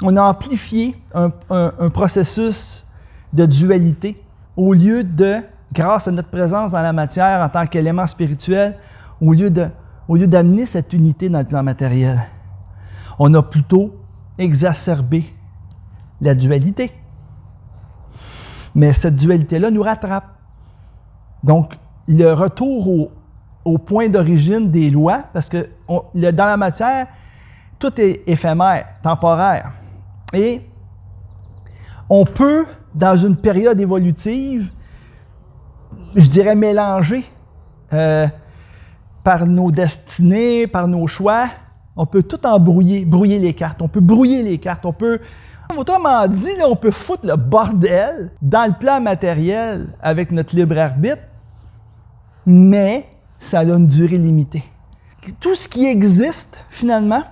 on a amplifié un processus de dualité au lieu de, grâce à notre présence dans la matière en tant qu'élément spirituel, au lieu d'amener cette unité dans le plan matériel. On a plutôt exacerbé la dualité. Mais cette dualité-là nous rattrape. Donc, le retour au point d'origine des lois, parce que dans la matière, tout est éphémère, temporaire. Et on peut, dans une période évolutive, je dirais mélanger par nos destinées, par nos choix, on peut tout brouiller les cartes. On peut brouiller les cartes. Autrement dit, là, on peut foutre le bordel dans le plan matériel avec notre libre arbitre, mais ça a une durée limitée. Tout ce qui existe, finalement,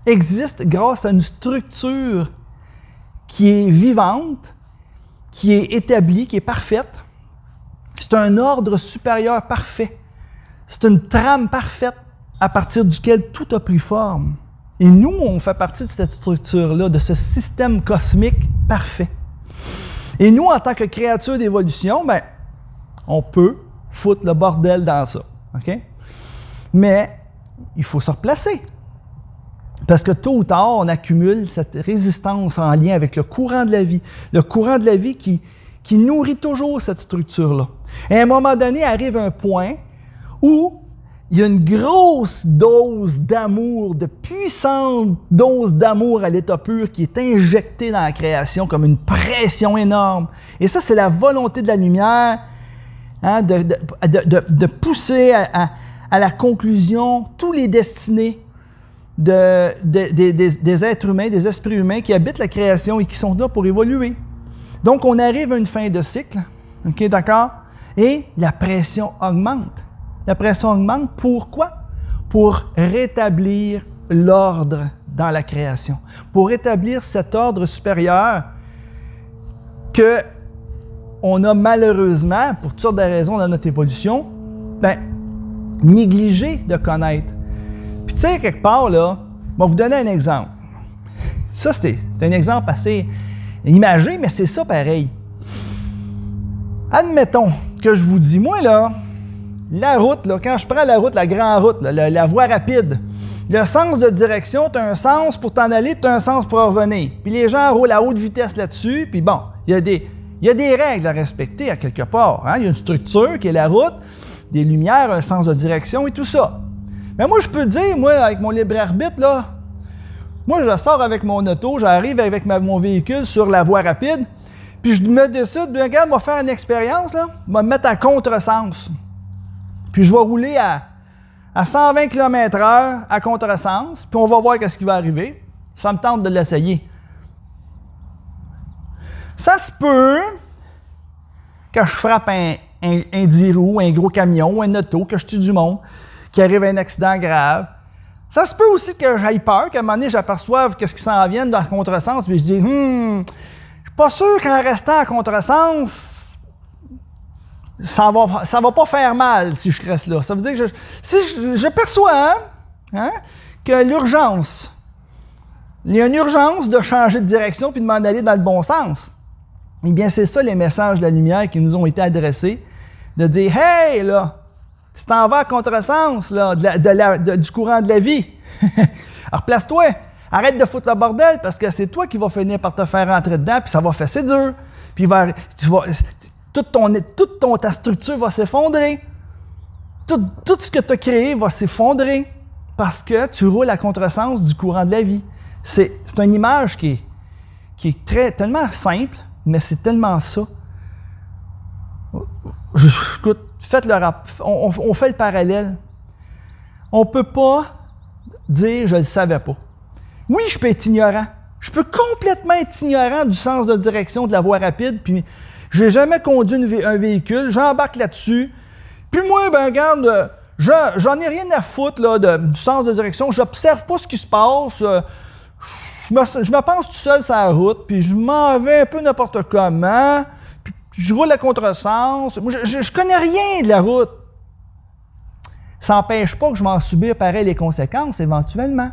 existe grâce à une structure qui est vivante, qui est établie, qui est parfaite. C'est un ordre supérieur parfait. C'est une trame parfaite à partir duquel tout a pris forme. Et nous, on fait partie de cette structure-là, de ce système cosmique parfait. Et nous, en tant que créatures d'évolution, ben, on peut foutre le bordel dans ça. OK? Mais il faut se replacer. Parce que tôt ou tard, on accumule cette résistance en lien avec le courant de la vie. Le courant de la vie qui nourrit toujours cette structure-là. Et à un moment donné, arrive un point où il y a une grosse dose d'amour, de puissante dose d'amour à l'état pur qui est injectée dans la création comme une pression énorme. Et ça, c'est la volonté de la lumière, hein, de pousser à la conclusion tous les destinées des êtres humains, des esprits humains qui habitent la création et qui sont là pour évoluer. Donc, on arrive à une fin de cycle, OK, d'accord? Et la pression augmente. La pression augmente, pourquoi? Pour rétablir l'ordre dans la création, pour rétablir cet ordre supérieur qu'on a malheureusement, pour toutes sortes de raisons dans notre évolution, négligé de connaître. Puis tu sais, quelque part, là, je vais vous donner un exemple. Ça, c'est un exemple assez imagé, mais c'est ça pareil. Admettons que je vous dis, moi, là, la route, là, quand je prends la route, la grande route, là, la voie rapide, le sens de direction, tu as un sens pour t'en aller, tu as un sens pour en revenir. Puis les gens roulent à haute vitesse là-dessus, puis bon, il y a des règles à respecter à quelque part. Hein? Il y a une structure qui est la route, des lumières, un sens de direction et tout ça. Mais moi, je peux dire, moi, avec mon libre arbitre, là, moi, je sors avec mon auto, j'arrive avec mon véhicule sur la voie rapide, puis je me décide, bien, regarde, je vais faire une expérience, là, je vais me mettre à contresens. Puis je vais rouler à 120 km/h à contresens, puis on va voir ce qui va arriver. Ça me tente de l'essayer. Ça se peut que je frappe un 10 roues, un gros camion, un auto, que je tue du monde, qu'il arrive un accident grave. Ça se peut aussi que j'aille peur, qu'à un moment donné, j'aperçoive qu'est-ce qui s'en vient dans le contresens, puis je dis, je suis pas sûr qu'en restant à contresens, ça va pas faire mal si je reste là. Ça veut dire que si je perçois que l'urgence, il y a une urgence de changer de direction puis de m'en aller dans le bon sens. Eh bien, c'est ça les messages de la lumière qui nous ont été adressés, de dire « Hey, là, tu t'en vas à contresens là, du courant de la vie. Alors, place-toi. Arrête de foutre le bordel parce que c'est toi qui vas finir par te faire rentrer dedans puis ça va faire c'est dur. Puis toute ta structure va s'effondrer. Tout ce que tu as créé va s'effondrer parce que tu roules à contresens du courant de la vie. C'est une image qui est tellement simple, mais c'est tellement ça. Écoute, on fait le parallèle. On ne peut pas dire « je ne le savais pas ». Oui, je peux être ignorant. Je peux complètement être ignorant du sens de direction de la voie rapide, puis je n'ai jamais conduit un véhicule, j'embarque là-dessus, puis moi, ben regarde, j'en ai rien à foutre là, du sens de direction, j'observe pas ce qui se passe, je me pense tout seul sur la route, puis je m'en vais un peu n'importe comment, puis je roule à contresens, moi, je connais rien de la route. Ça n'empêche pas que je vais en subir pareil les conséquences éventuellement.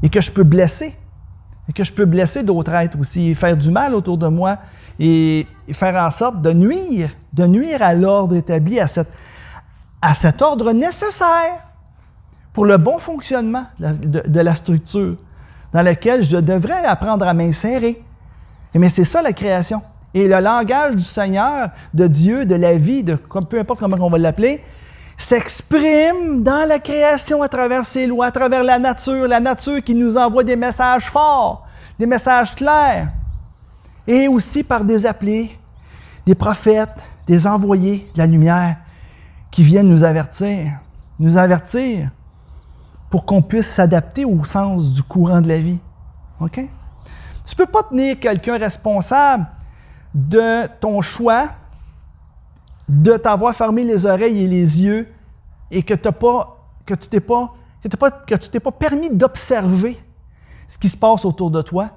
Et que je peux blesser. et que je peux blesser d'autres êtres aussi, et faire du mal autour de moi et faire en sorte de nuire à l'ordre établi, à cet ordre nécessaire pour le bon fonctionnement de la structure dans laquelle je devrais apprendre à m'insérer. Mais c'est ça la création. Et le langage du Seigneur, de Dieu, de la vie, peu importe comment on va l'appeler, s'exprime dans la création à travers ses lois, à travers la nature qui nous envoie des messages forts, des messages clairs, et aussi par des appelés, des prophètes, des envoyés de la lumière qui viennent nous avertir pour qu'on puisse s'adapter au sens du courant de la vie. OK? Tu ne peux pas tenir quelqu'un responsable de ton choix, de t'avoir fermé les oreilles et les yeux et que tu t'es pas permis d'observer ce qui se passe autour de toi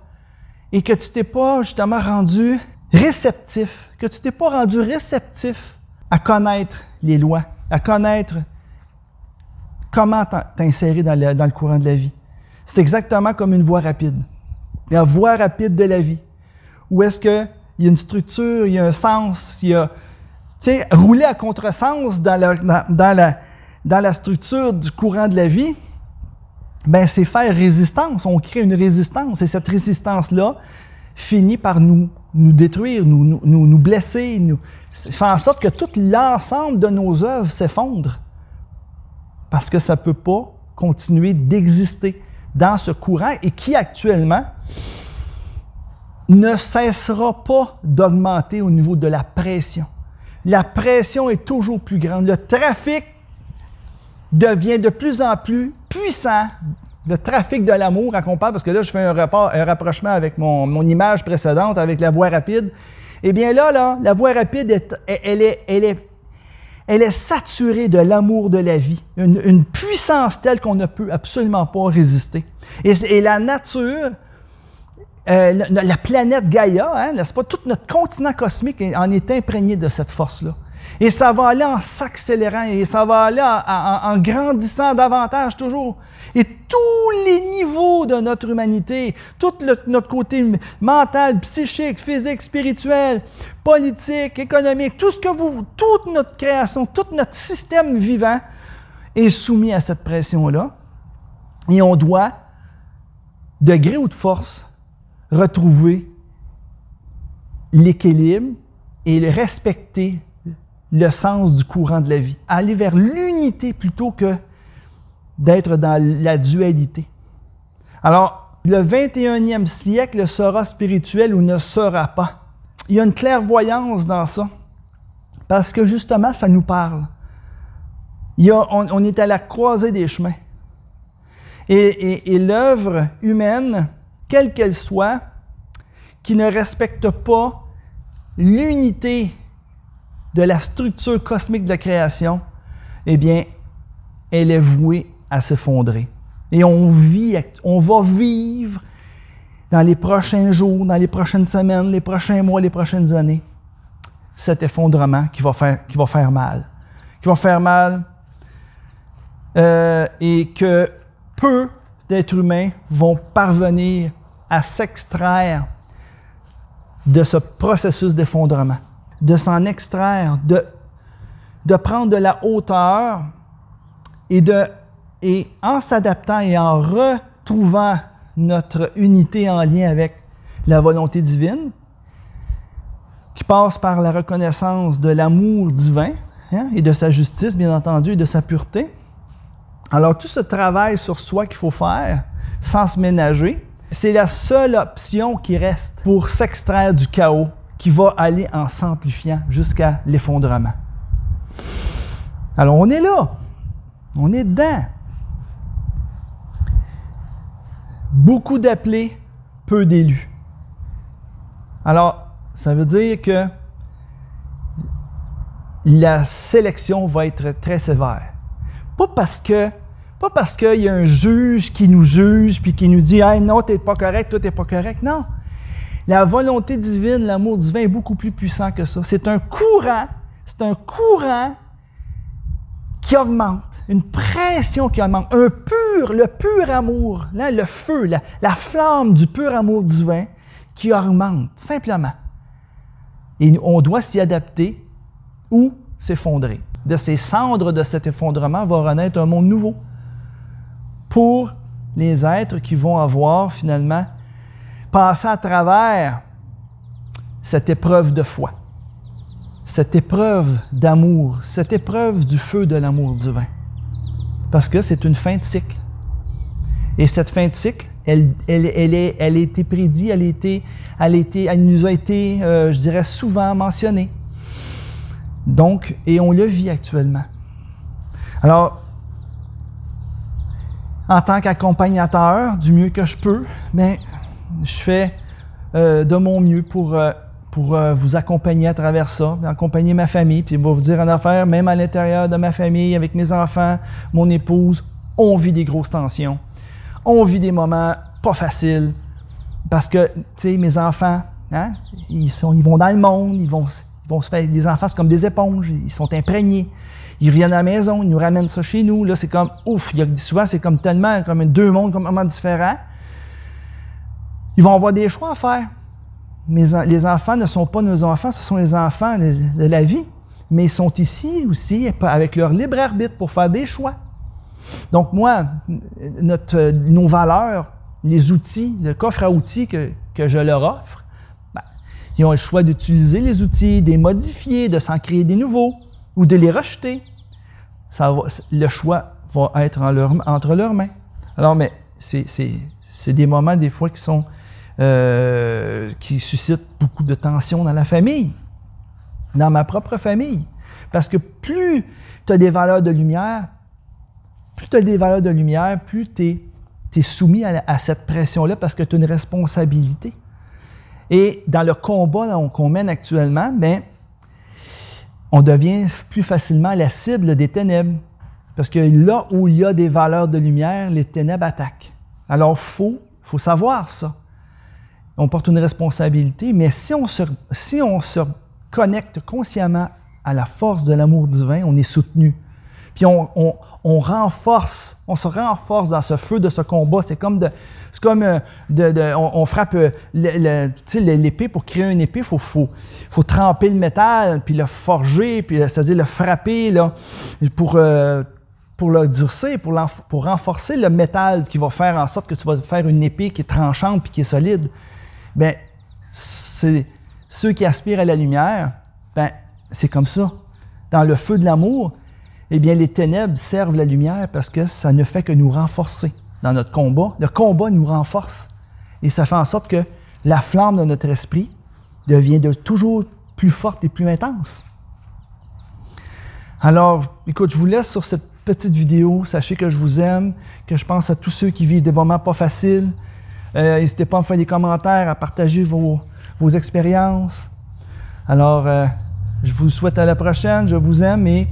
et que tu t'es pas justement rendu réceptif, à connaître les lois, à connaître comment t'insérer dans le courant de la vie. C'est exactement comme une voie rapide. La voie rapide de la vie. Où est-ce qu'il y a une structure, il y a un sens, il y a... Tu sais, rouler à contresens dans la structure du courant de la vie, ben c'est faire résistance. On crée une résistance et cette résistance-là finit par nous détruire, nous blesser, fait en sorte que tout l'ensemble de nos œuvres s'effondre. Parce que ça ne peut pas continuer d'exister dans ce courant et qui actuellement ne cessera pas d'augmenter au niveau de la pression. La pression est toujours plus grande. Le trafic devient de plus en plus puissant. Le trafic de l'amour, quand on parle, parce que là, je fais un rapprochement avec mon image précédente, avec la voie rapide. Eh bien là, la voie rapide, elle est saturée de l'amour de la vie. Une puissance telle qu'on ne peut absolument pas résister. Et la nature, la planète Gaïa, n'est-ce pas, tout notre continent cosmique en est imprégné de cette force-là. Et ça va aller en s'accélérant et ça va aller en grandissant davantage toujours. Et tous les niveaux de notre humanité, tout notre côté mental, psychique, physique, spirituel, politique, économique, toute notre création, tout notre système vivant est soumis à cette pression-là. Et on doit, de gré ou de force, retrouver l'équilibre et respecter le sens du courant de la vie. Aller vers l'unité plutôt que d'être dans la dualité. Alors, le 21e siècle sera spirituel ou ne sera pas. Il y a une clairvoyance dans ça, parce que justement, ça nous parle. On est à la croisée des chemins. Et l'œuvre humaine, quelle qu'elle soit, qui ne respecte pas l'unité de la structure cosmique de la création, eh bien, elle est vouée à s'effondrer. Et on va vivre dans les prochains jours, dans les prochaines semaines, les prochains mois, les prochaines années, cet effondrement qui va faire mal. Qui va faire mal et que peu d'êtres humains vont parvenir à s'extraire de ce processus d'effondrement, de s'en extraire, de prendre de la hauteur et en s'adaptant et en retrouvant notre unité en lien avec la volonté divine, qui passe par la reconnaissance de l'amour divin et de sa justice, bien entendu, et de sa pureté. Alors, tout ce travail sur soi qu'il faut faire, sans se ménager, c'est la seule option qui reste pour s'extraire du chaos qui va aller en s'amplifiant jusqu'à l'effondrement. Alors, on est là. On est dedans. Beaucoup d'appelés, peu d'élus. Alors, ça veut dire que la sélection va être très sévère. Pas parce qu'il y a un juge qui nous juge puis qui nous dit « Hey, non, t'es pas correct, toi, t'es pas correct. » Non. La volonté divine, l'amour divin est beaucoup plus puissant que ça. C'est un courant qui augmente. une pression qui augmente, le pur amour, là, le feu, la flamme du pur amour divin qui augmente, simplement. Et on doit s'y adapter ou s'effondrer. De ces cendres de cet effondrement va renaître un monde nouveau pour les êtres qui vont avoir finalement passé à travers cette épreuve de foi, cette épreuve d'amour, cette épreuve du feu de l'amour divin. Parce que c'est une fin de cycle. Et cette fin de cycle, elle a été prédite, elle nous a été, je dirais, souvent mentionnée. Donc, et on le vit actuellement. Alors, en tant qu'accompagnateur, du mieux que je peux, mais je fais de mon mieux pour vous accompagner à travers ça, accompagner ma famille, puis je vais vous dire en affaire, même à l'intérieur de ma famille, avec mes enfants, mon épouse, on vit des grosses tensions. On vit des moments pas faciles, parce que, tu sais, mes enfants, hein, ils vont dans le monde, ils vont se faire, les enfants, c'est comme des éponges, ils sont imprégnés. Ils reviennent à la maison, ils nous ramènent ça chez nous. Là, c'est comme, ouf, souvent, c'est comme tellement, comme deux mondes complètement différents. Ils vont avoir des choix à faire. Les enfants ne sont pas nos enfants, ce sont les enfants de la vie. Mais ils sont ici aussi avec leur libre arbitre pour faire des choix. Donc moi, nos valeurs, les outils, le coffre à outils que je leur offre, ben, ils ont le choix d'utiliser les outils, de les modifier, de s'en créer des nouveaux ou de les rejeter. Le choix va être entre leurs mains. Alors, mais c'est des moments des fois qui suscitent beaucoup de tension dans la famille, dans ma propre famille. Parce que plus tu as des valeurs de lumière, plus tu es soumis à cette pression-là parce que tu as une responsabilité. Et dans le combat qu'on mène actuellement, bien, on devient plus facilement la cible des ténèbres. Parce que là où il y a des valeurs de lumière, les ténèbres attaquent. Alors, il faut savoir ça. On porte une responsabilité, mais si on se connecte consciemment à la force de l'amour divin, on est soutenu. Puis on se renforce dans ce feu de ce combat. C'est comme on frappe l'épée. Pour créer une épée, il faut tremper le métal, puis le forger, puis c'est-à-dire le frapper là, pour le durcir, pour renforcer le métal qui va faire en sorte que tu vas faire une épée qui est tranchante puis qui est solide. Bien, c'est ceux qui aspirent à la lumière, bien, c'est comme ça. Dans le feu de l'amour, eh bien, les ténèbres servent la lumière parce que ça ne fait que nous renforcer dans notre combat. Le combat nous renforce et ça fait en sorte que la flamme de notre esprit devient toujours plus forte et plus intense. Alors, écoute, je vous laisse sur cette petite vidéo. Sachez que je vous aime, que je pense à tous ceux qui vivent des moments pas faciles. N'hésitez pas à me faire des commentaires, à partager vos expériences. Alors, je vous souhaite à la prochaine. Je vous aime et